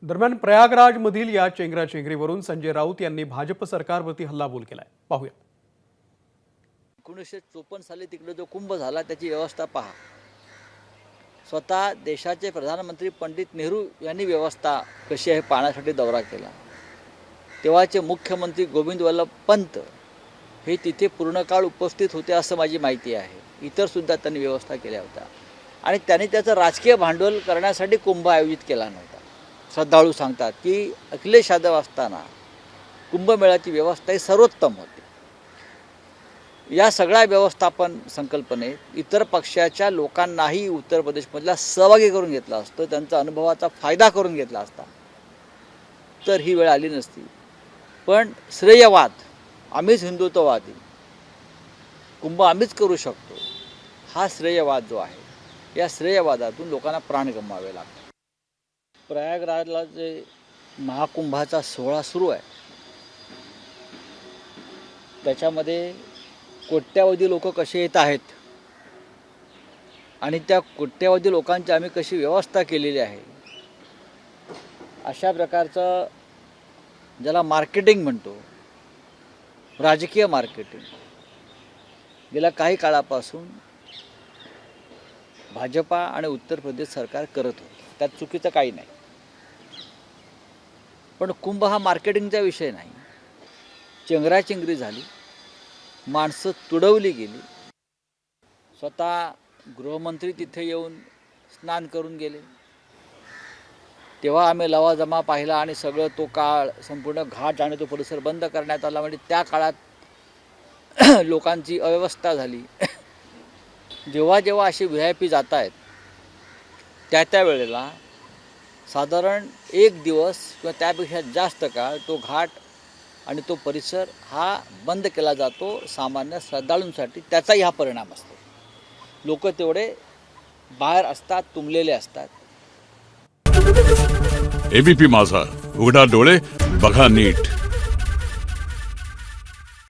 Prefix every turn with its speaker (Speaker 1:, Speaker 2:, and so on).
Speaker 1: दरम्यान प्रयागराजमधील या चेंगराचेंगरीवरून संजय राऊत यांनी भाजप सरकारवरती हल्लाबोल केलाय. पाहूया.
Speaker 2: 1954 साली तिकडे जो कुंभ झाला त्याची व्यवस्था पहा. स्वतः देशाचे प्रधानमंत्री पंडित नेहरू यांनी व्यवस्था कशी आहे पाहण्यासाठी दौरा केला. तेव्हाचे मुख्यमंत्री गोविंद वल्लभ पंत हे तिथे पूर्ण काळ उपस्थित होते असं माझी माहिती आहे. इतरसुद्धा त्यांनी व्यवस्था केल्या होत्या आणि त्यांनी त्याचं राजकीय भांडवल करण्यासाठी कुंभ आयोजित केला नव्हता. श्रद्धाळू सांगतात की अखिलेश यादव असताना कुंभमेळ्याची व्यवस्था ही सर्वोत्तम होती. या सगळ्या व्यवस्थापन संकल्पनेत इतर पक्षाच्या लोकांनाही उत्तर प्रदेशमधला सहभागी करून घेतला असतं, त्यांचा अनुभवाचा फायदा करून घेतला असता तर ही वेळ आली नसती. पण श्रेयवाद, आम्हीच हिंदुत्ववादी, कुंभ आम्हीच करू शकतो, हा श्रेयवाद जो आहे या श्रेयवादातून लोकांना प्राण गमवावे लागतात. प्रयागराजला जे महाकुंभाचा सोहळा सुरू आहे त्याच्यामध्ये कोट्यावधी लोक कसे येत आहेत आणि त्या कोट्यावधी लोकांची आम्ही कशी व्यवस्था केलेली आहे, अशा प्रकारचं ज्याला मार्केटिंग म्हणतो, राजकीय मार्केटिंग गेल्या काही काळापासून भाजपा आणि उत्तर प्रदेश सरकार करत होते. त्यात चुकीचं काही नाही. पण कुंभ हा मार्केटिंगचा विषय नाही. चेंगराचेंगरी झाली, माणसं तुडवली गेली. स्वतः गृहमंत्री तिथे येऊन स्नान करून गेले. तेव्हा आम्ही लवाजमा पाहिला आणि सगळं तो काळ संपूर्ण घाट आणि तो परिसर बंद करण्यात आला. म्हणजे त्या काळात लोकांची अव्यवस्था झाली. जेव्हा जेव्हा असे VIP जात आहेत त्या वेळेला साधारण एक दिवस किंवा त्यापेक्षा जास्त काळ तो घाट आणि तो परिसर हा बंद केला जातो सामान्य श्रद्धाळूंसाठी. त्याचाही हा परिणाम असतो. लोक तेवढे बाहेर असतात, तुंबलेले असतात.
Speaker 3: ABP माझा, उघडा डोळे बघा नीट.